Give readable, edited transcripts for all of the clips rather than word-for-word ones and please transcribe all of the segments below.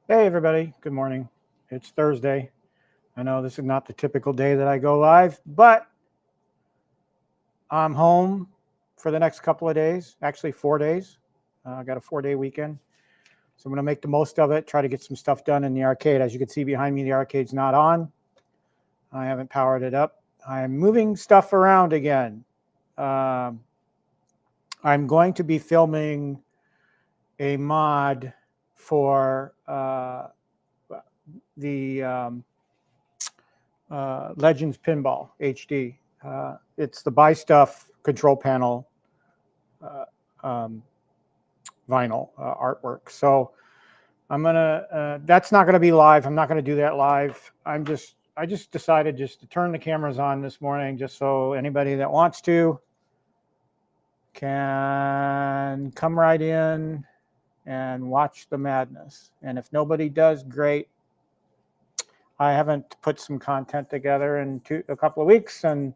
Hey, everybody. Good morning. It's Thursday. I know this is not the typical day that I go live, but I'm home for the next couple of days, actually 4 days. I got a 4 day weekend. So I'm going to make the most of it, try to get some stuff done in the arcade. As you can see behind me, the arcade's not on. I haven't powered it up. I'm moving stuff around again. Um, I'm going to be filming a mod for the Legends Pinball HD. It's the Buy Stuff control panel uh, um, vinyl artwork. So that's not gonna be live. I'm not gonna do that live. I just decided just to turn the cameras on this morning, just so anybody that wants to can come right in and watch the madness. And if nobody does, great. I haven't put some content together in a couple of weeks, and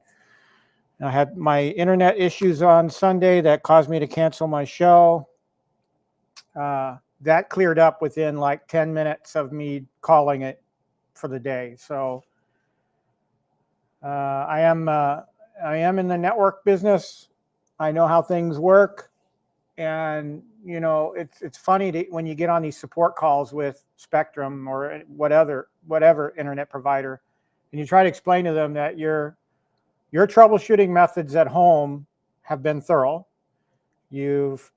I had my internet issues on Sunday that caused me to cancel my show. That cleared up within like 10 minutes of me calling it for the day. So I am in the network business. I know how things work, and it's funny when you get on these support calls with Spectrum or whatever internet provider, and you try to explain to them that your troubleshooting methods at home have been thorough. You've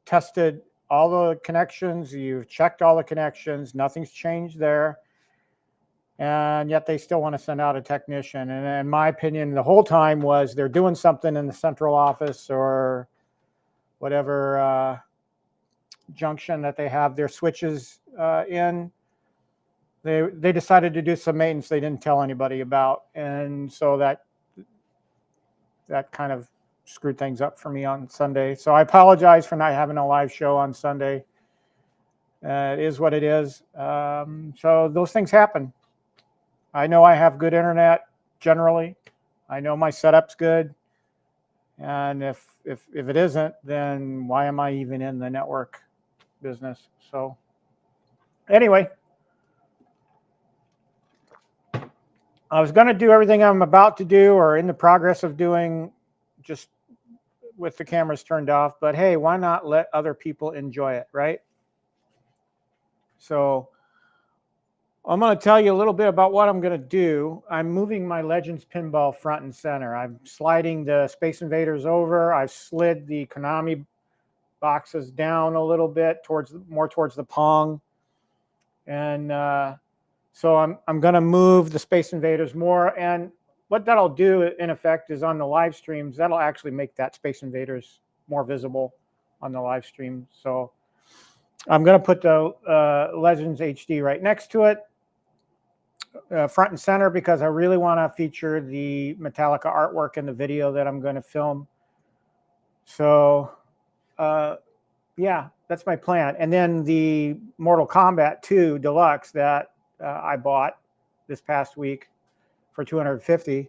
tested all the connections, you've checked all the connections, nothing's changed there. And yet they still want to send out a technician. And in my opinion, the whole time was they're doing something in the central office or whatever junction that they have their switches in. They decided to do some maintenance they didn't tell anybody about. And so that kind of screwed things up for me on Sunday. So I apologize for not having a live show on Sunday. It is what it is. So those things happen. I know I have good internet generally. I know my setup's good. And if it isn't, then why am I even in the network business? So anyway, I was going to do everything I'm about to do or in the progress of doing just with the cameras turned off. But hey, why not let other people enjoy it, right? So I'm going to tell you a little bit about what I'm going to do. I'm moving my Legends pinball front and center. I'm sliding the Space Invaders over. I've slid the Konami boxes down a little bit more towards the Pong. And so I'm going to move the Space Invaders more. And what that'll do in effect is on the live streams, that'll actually make that Space Invaders more visible on the live stream. So I'm going to put the Legends HD right next to it. Front and center, because I really want to feature the Metallica artwork in the video that I'm going to film. So yeah, that's my plan. And then the Mortal Kombat 2 Deluxe that I bought this past week for $250,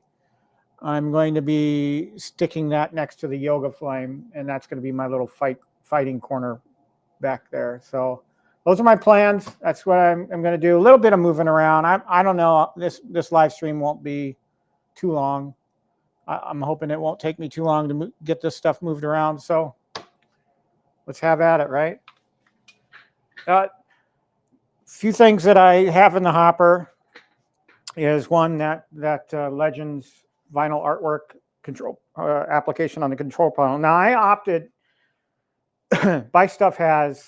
I'm going to be sticking that next to the Yoga Flame, and that's going to be my little fighting corner back there. So those are my plans. That's what I'm going to do. A little bit of moving around. I don't know. This live stream won't be too long. I'm hoping it won't take me too long to get this stuff moved around. So let's have at it, right? Few things that I have in the hopper is one that Legends vinyl artwork control application on the control panel. Now I opted. Buy Stuff has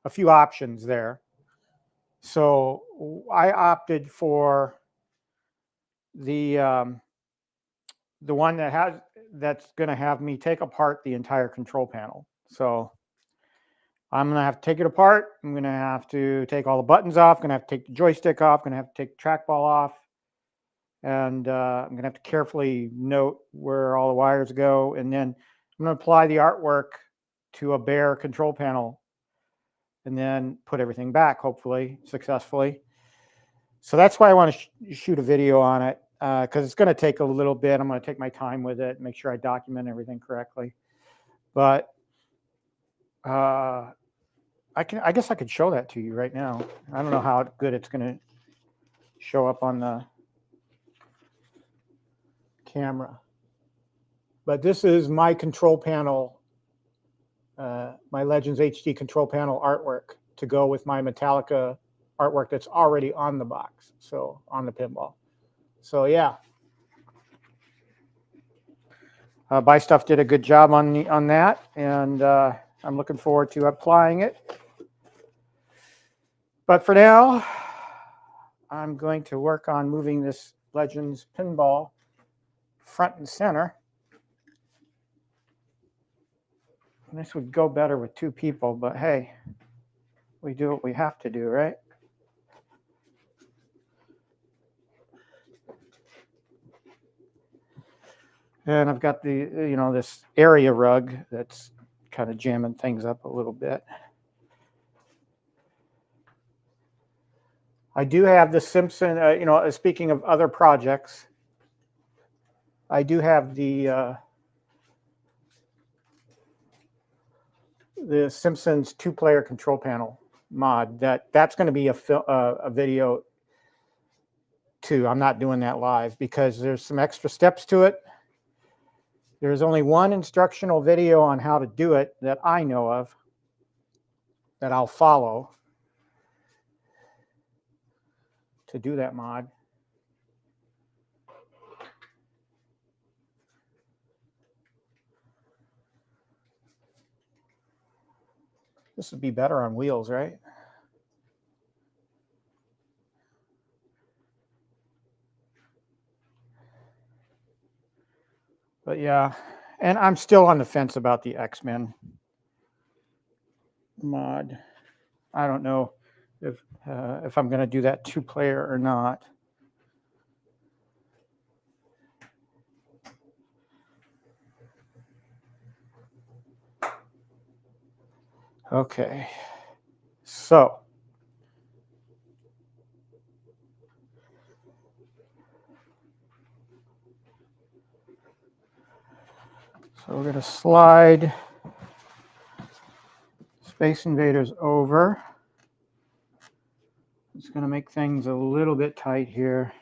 a few options there. So I opted for the one that's going to have me take apart the entire control panel. So I'm going to have to take it apart. I'm going to have to take all the buttons off. I'm going to have to take the joystick off. I'm going to have to take the trackball off. And I'm going to have to carefully note where all the wires go. And then I'm going to apply the artwork to a bare control panel and then put everything back, hopefully, successfully. So that's why I want to shoot a video on it, because it's going to take a little bit. I'm going to take my time with it, make sure I document everything correctly. But I guess I could show that to you right now. I don't know how good it's going to show up on the camera. But this is my control panel, my Legends HD control panel artwork to go with my Metallica artwork that's already on the box, so on the pinball. So yeah, Buy Stuff did a good job on that, and I'm looking forward to applying it. But for now, I'm going to work on moving this Legends pinball front and center. And this would go better with two people, but hey, we do what we have to do, right? And I've got the, this area rug that's kind of jamming things up a little bit. I do have the Simpson, speaking of other projects, I do have the Simpsons 2-player control panel mod. That's going to be a video too. I'm not doing that live because there's some extra steps to it. There's only one instructional video on how to do it that I know of that I'll follow to do that mod. This would be better on wheels, right? But yeah, and I'm still on the fence about the X-Men mod. I don't know if I'm going to do that 2-player or not. Okay, so we're going to slide Space Invaders over. It's going to make things a little bit tight here.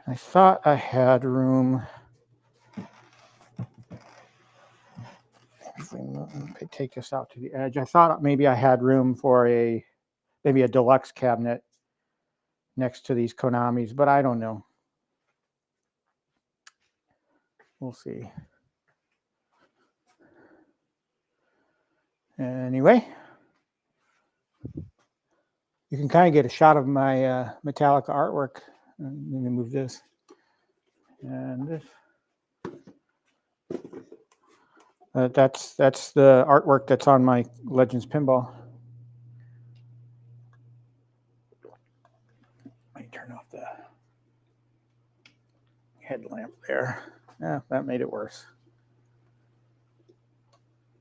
I thought I had room. If we take this out to the edge, I thought maybe I had room for maybe a deluxe cabinet next to these Konamis, but I don't know. We'll see. Anyway, you can kind of get a shot of my Metallica artwork. Let me move this and this. That's the artwork that's on my Legends pinball. Let me turn off the headlamp there. Yeah, that made it worse.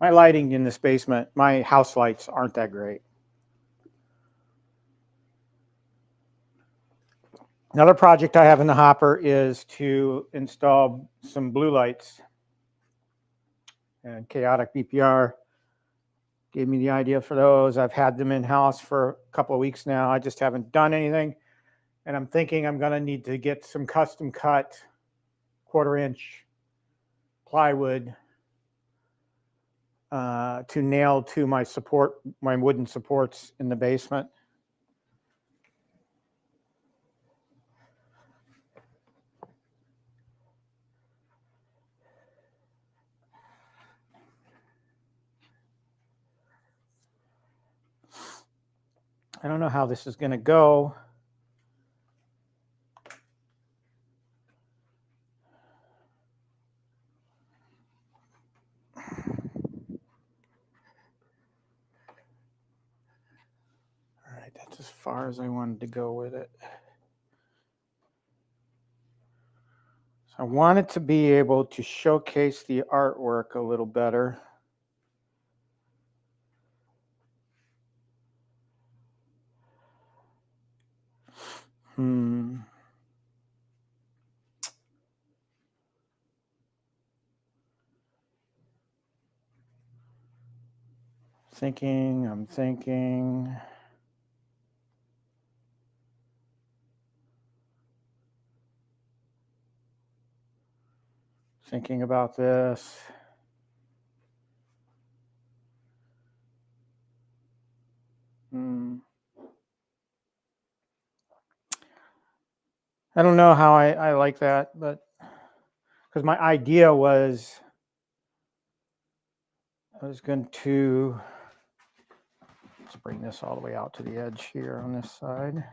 My lighting in this basement, my house lights aren't that great. Another project I have in the hopper is to install some blue lights. And Chaotic BPR gave me the idea for those. I've had them in-house for a couple of weeks now. I just haven't done anything. And I'm thinking I'm going to need to get some custom cut 1/4-inch plywood to nail to my wooden supports in the basement. I don't know how this is going to go. All right, that's as far as I wanted to go with it. So I wanted to be able to showcase the artwork a little better. I'm thinking. Thinking about this. I don't know how I like that, but because my idea was I was going to, let's bring this all the way out to the edge here on this side.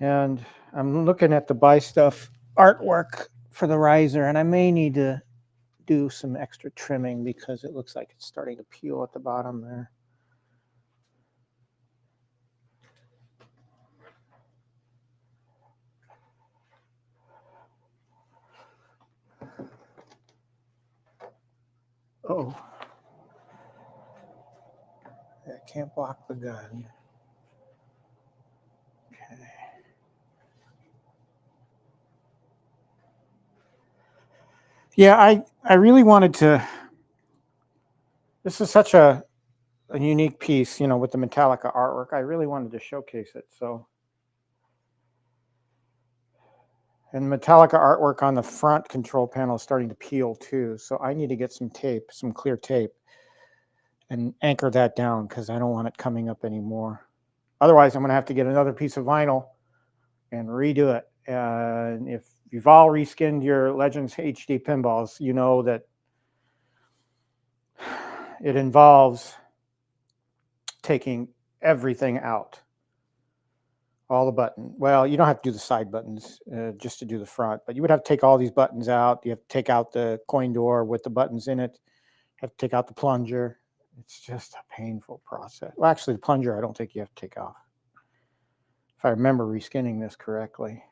And I'm looking at the Buy Stuff artwork for the riser, and I may need to do some extra trimming because it looks like it's starting to peel at the bottom there. Oh, I can't block the gun. Okay. Yeah, I really wanted to. This is such a unique piece, you know, with the Metallica artwork. I really wanted to showcase it. So, and Metallica artwork on the front control panel is starting to peel too. So I need to get some tape, some clear tape, and anchor that down because I don't want it coming up anymore. Otherwise, I'm going to have to get another piece of vinyl and redo it. And if you've all reskinned your Legends HD pinballs, you know that it involves taking everything out. All the button. Well, you don't have to do the side buttons just to do the front, but you would have to take all these buttons out. You have to take out the coin door with the buttons in it. You have to take out the plunger. It's just a painful process. Well, actually, the plunger I don't think you have to take off, if I remember reskinning this correctly.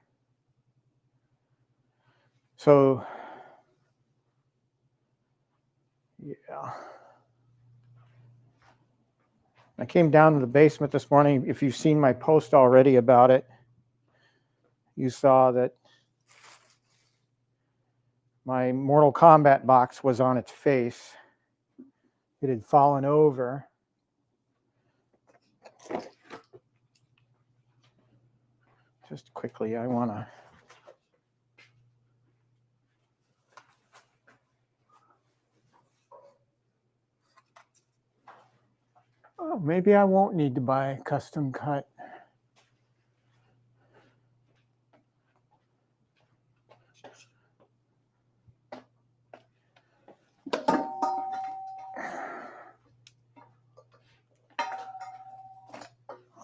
So, yeah. I came down to the basement this morning. If you've seen my post already about it, you saw that my Mortal Kombat box was on its face. It had fallen over. Just quickly, I want to. Oh, maybe I won't need to buy a custom cut.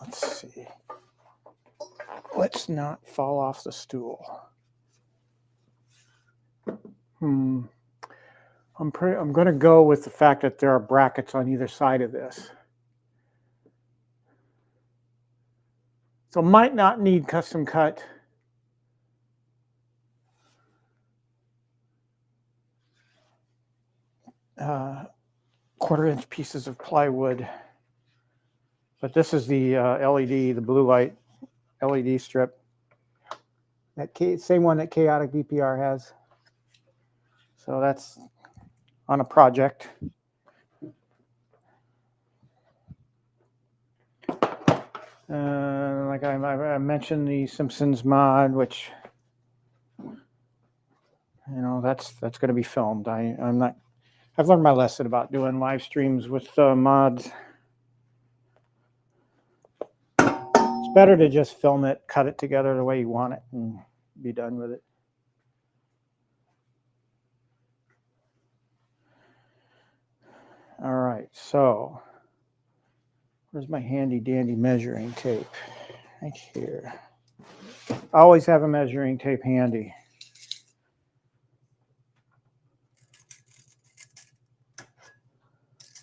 Let's see. Let's not fall off the stool. I'm going to go with the fact that there are brackets on either side of this. So might not need custom cut. Quarter-inch pieces of plywood. But this is the LED, the blue light LED strip. That same one that Chaotic DPR has. So that's on a project. Like I mentioned, the Simpsons mod, which, you know, that's going to be filmed. I've learned my lesson about doing live streams with mods. It's better to just film it, cut it together the way you want it, and be done with it. All right, so where's my handy dandy measuring tape? Right here. I always have a measuring tape handy.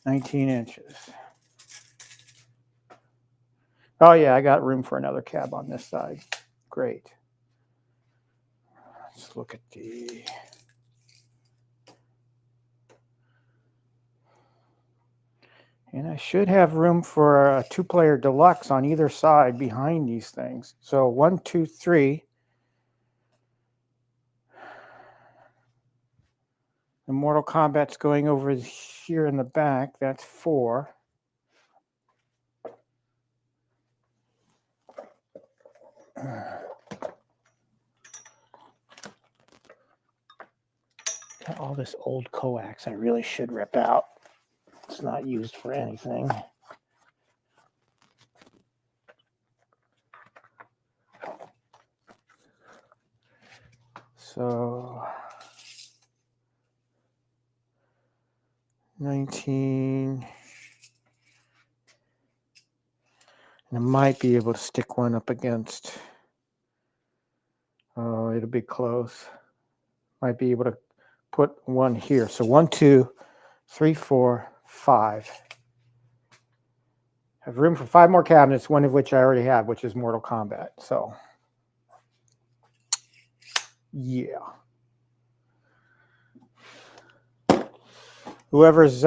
"19 inches. Oh yeah, I got room for another cab on this side. Great. Let's look at the. And I should have room for a 2-player deluxe on either side behind these things. So 1, 2, 3. The Mortal Kombat's going over here in the back. That's 4. Got all this old coax I really should rip out. It's not used for anything. So 19. And I might be able to stick one up against. Oh, it'll be close. Might be able to put one here. So 1, 2, 3, 4, 5. I have room for 5 more cabinets, one of which I already have, which is Mortal Kombat. So, yeah. Whoever's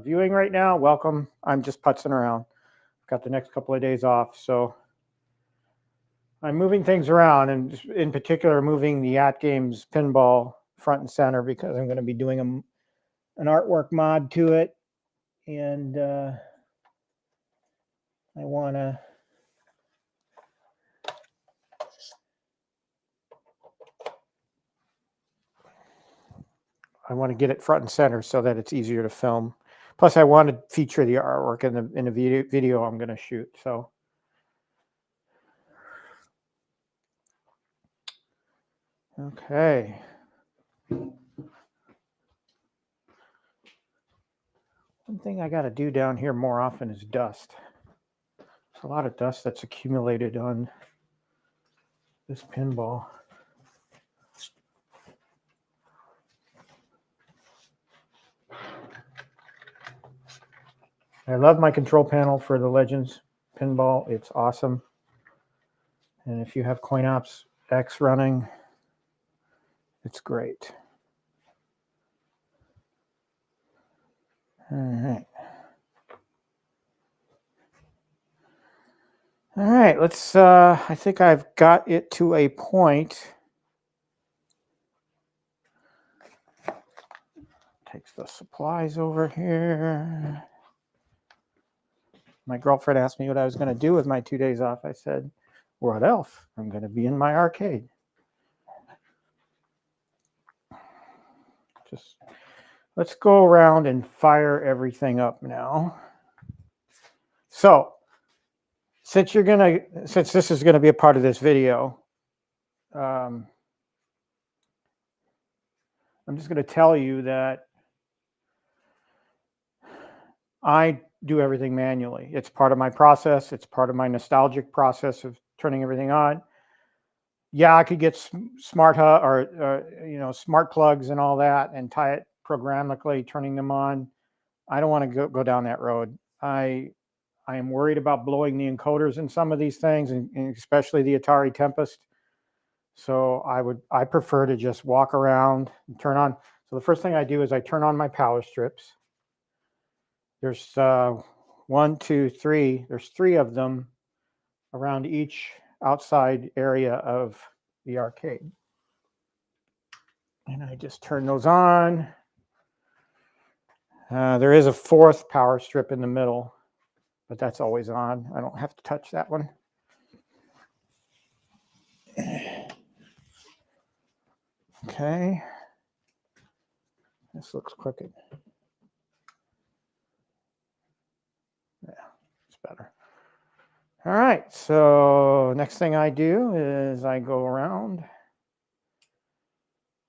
viewing right now, welcome. I'm just putzing around. Got the next couple of days off, so I'm moving things around, and in particular, moving the AtGames pinball front and center because I'm going to be doing an artwork mod to it, and I want to get it front and center so that it's easier to film. Plus, I want to feature the artwork in the video I'm going to shoot. So, okay. One thing I got to do down here more often is dust. There's a lot of dust that's accumulated on this pinball. I love my control panel for the Legends pinball. It's awesome. And if you have CoinOps X running, it's great. All right. All right, let's, I think I've got it to a point. Takes the supplies over here. My girlfriend asked me what I was going to do with my 2 days off. I said, what else? I'm going to be in my arcade. Just let's go around and fire everything up now. So, since this is going to be a part of this video, I'm just going to tell you that I do everything manually. It's part of my process. It's part of my nostalgic process of turning everything on. Yeah, I could get smart plugs and all that and tie it programmatically, turning them on. I don't want to go down that road. I am worried about blowing the encoders in some of these things, and especially the Atari Tempest. So I prefer to just walk around and turn on. So the first thing I do is I turn on my power strips. There's 1, 2, 3. There's 3 of them around each outside area of the arcade. And I just turn those on. There is a 4th power strip in the middle, but that's always on. I don't have to touch that one. Okay. This looks crooked. Yeah, it's better. All right, so next thing I do is I go around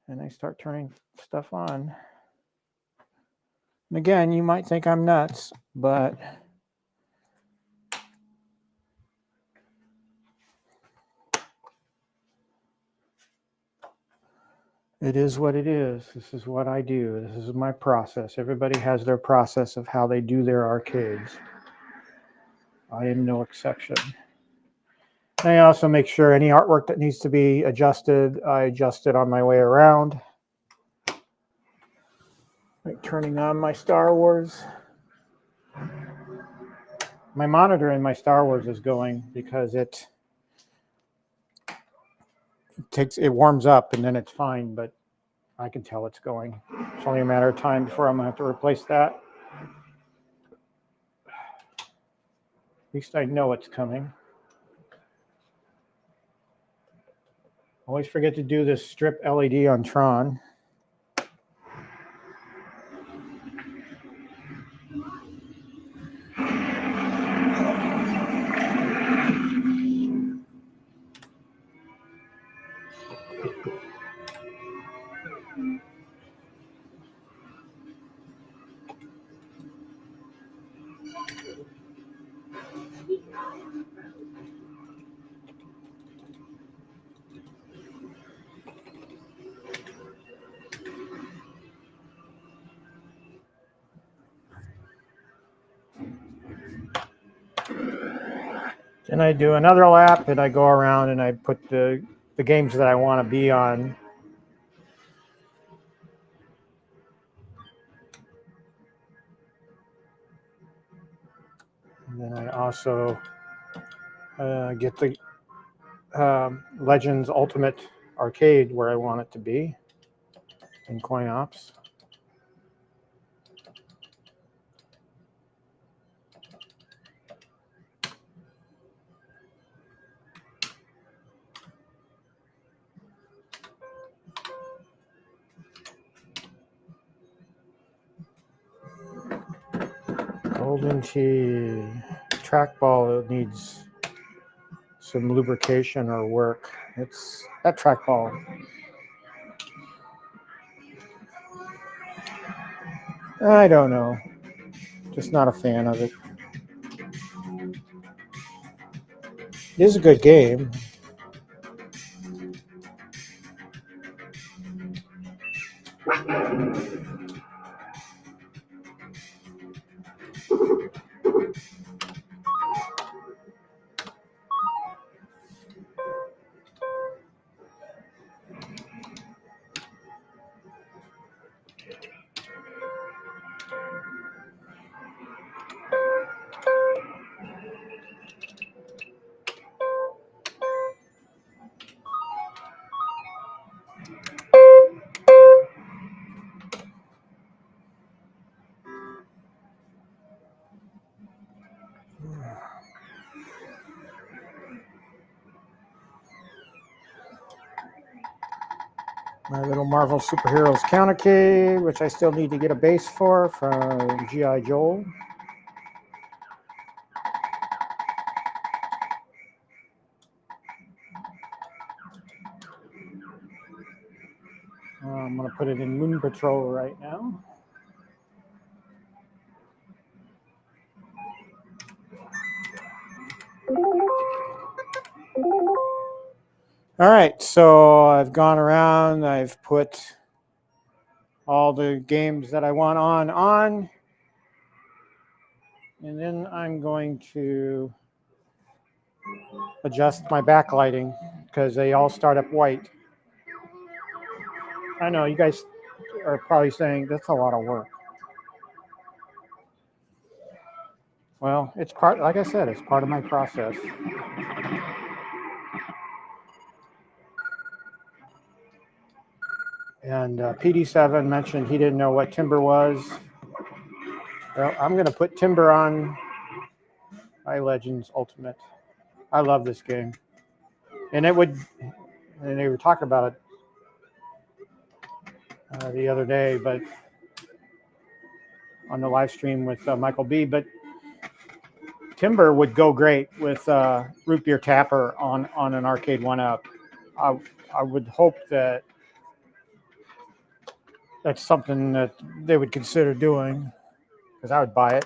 and I start turning stuff on. And again, you might think I'm nuts, but it is what it is. This is what I do. This is my process. Everybody has their process of how they do their arcades. I am no exception. I also make sure any artwork that needs to be adjusted, I adjust it on my way around. Like turning on my Star Wars. My monitor in my Star Wars is going because it warms up and then it's fine, but I can tell it's going. It's only a matter of time before I'm gonna have to replace that. At least I know it's coming. Always forget to do this strip LED on Tron. Then I do another lap and I go around and I put the games that I want to be on. And then I also get the Legends Ultimate Arcade where I want it to be in CoinOps. Golden Tee trackball needs some lubrication or work. It's that trackball. I don't know. Just not a fan of it. It is a good game. My little Marvel Superheroes countercade, which I still need to get a base for from G.I. Joe. I'm going to put it in Moon Patrol right now. All right, so I've gone around, I've put all the games that I want on, and then I'm going to adjust my backlighting because they all start up white. I know you guys are probably saying that's a lot of work. Well, it's part, like I said, it's part of my process. And PD7 mentioned he didn't know what Timber was. Well, I'm going to put Timber on my Legends Ultimate. I love this game. And they were talking about it the other day, but on the live stream with Michael B. But Timber would go great with Root Beer Tapper on an arcade 1-up. I would hope that that's something that they would consider doing, because I would buy it.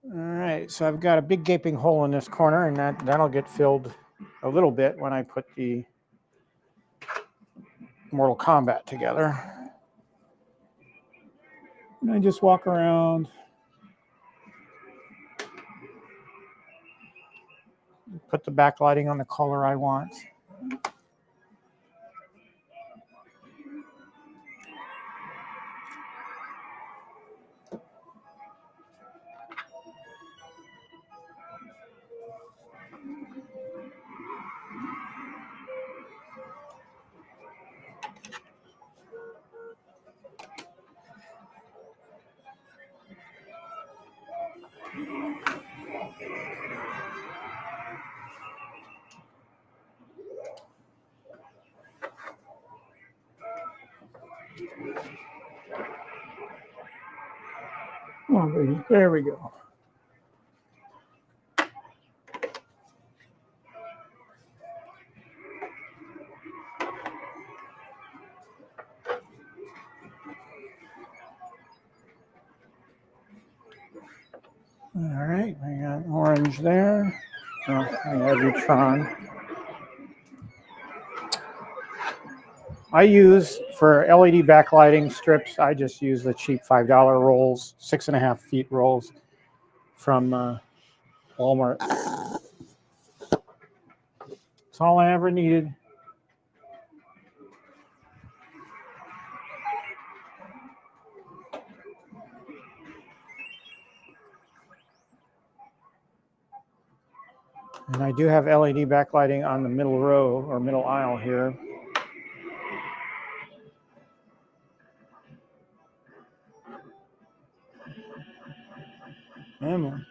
All right, so I've got a big gaping hole in this corner, and that'll get filled a little bit when I put the Mortal Kombat together. And I just walk around, put the backlighting on the color I want. Oh, baby. There we go. All right, I got orange there. Oh, I have Utron. I use, for LED backlighting strips, I just use the cheap $5 rolls, 6.5 feet rolls from Walmart. That's all I ever needed. And I do have LED backlighting on the middle row or middle aisle here. And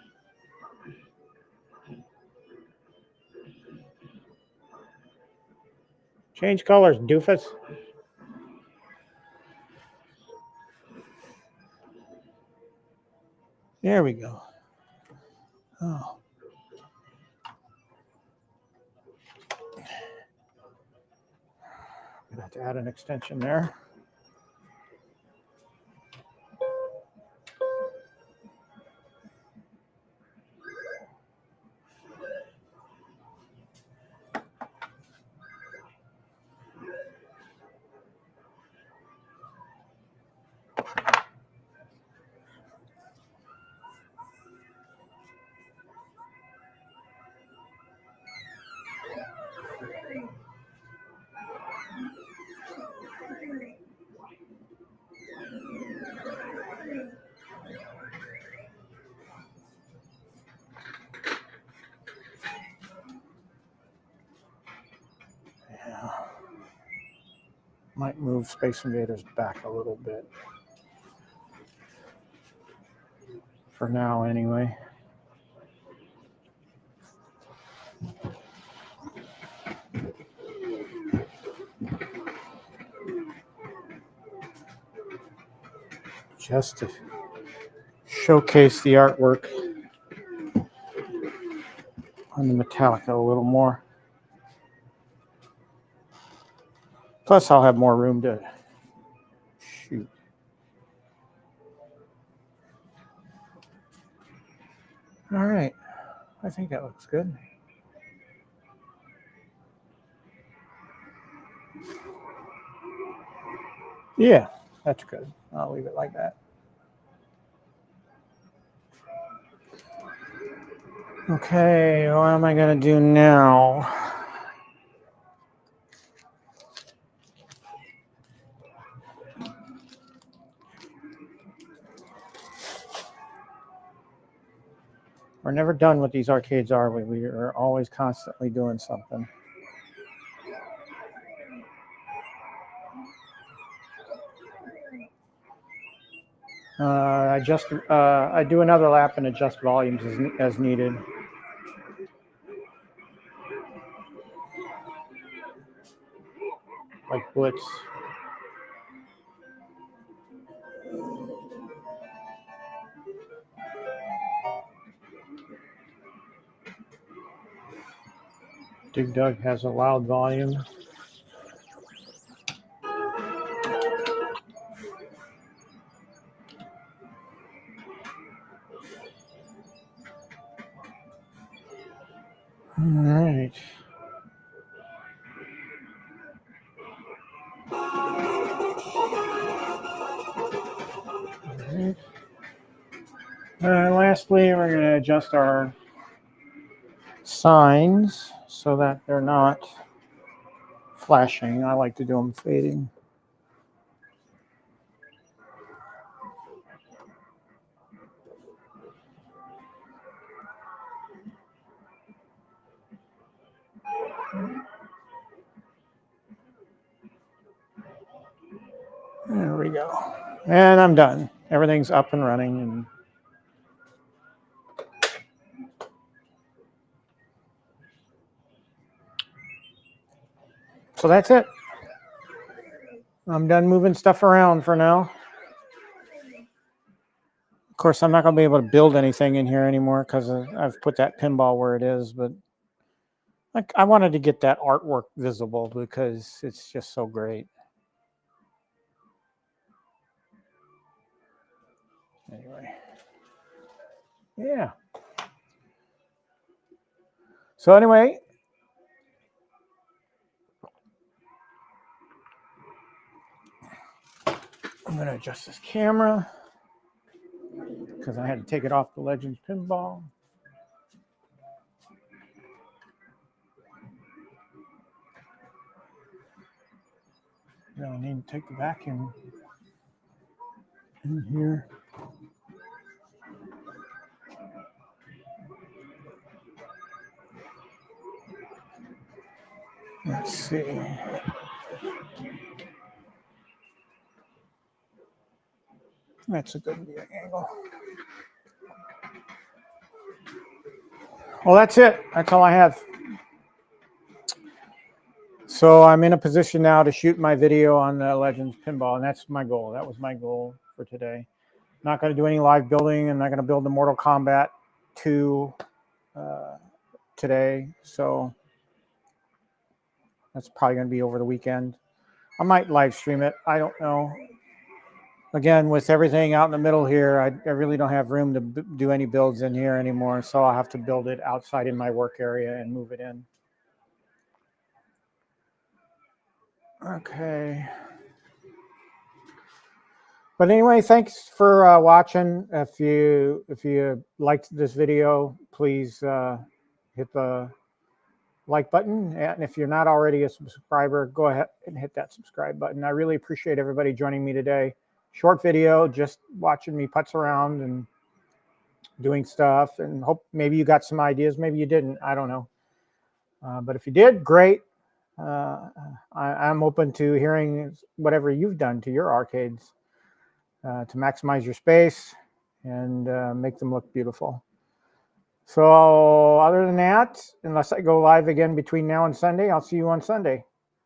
change colors, doofus. There we go. Oh. I'm gonna have to add an extension there. Yeah. Might move Space Invaders back a little bit. For now, anyway. Just to showcase the artwork on the Metallica a little more. Plus, I'll have more room to shoot. All right. I think that looks good. Yeah, that's good. I'll leave it like that. Okay, what am I going to do now? We're never done with these arcades, are we? We are always constantly doing something. I do another lap and adjust volumes as needed. Like Blitz. Dig Dug has a loud volume. All right. Lastly, we're going to adjust our signs so that they're not flashing. I like to do them fading. There we go. And I'm done. Everything's up and running. And so that's it. I'm done moving stuff around for now. Of course, I'm not going to be able to build anything in here anymore because I've put that pinball where it is. But like, I wanted to get that artwork visible because it's just so great. Anyway, yeah. So anyway, I'm going to adjust this camera because I had to take it off the Legends pinball. Now I need to take the vacuum in here. Let's see. That's a good viewing angle. Well, that's it. That's all I have. So I'm in a position now to shoot my video on the Legends pinball, and that's my goal. That was my goal for today. Not going to do any live building. I'm not going to build the Mortal Kombat 2 today. So that's probably going to be over the weekend. I might live stream it. I don't know. Again, with everything out in the middle here, I really don't have room to do any builds in here anymore. So I'll have to build it outside in my work area and move it in. Okay. But anyway, thanks for watching. If you liked this video, please hit the like button. And if you're not already a subscriber, go ahead and hit that subscribe button. I really appreciate everybody joining me today. Short video, just watching me putz around and doing stuff, and hope maybe you got some ideas. Maybe you didn't. I don't know. But if you did, great. I'm open to hearing whatever you've done to your arcades to maximize your space and make them look beautiful. So other than that, unless I go live again between now and Sunday, I'll see you on Sunday.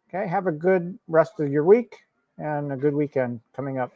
Okay, have a good rest of your week and a good weekend coming up.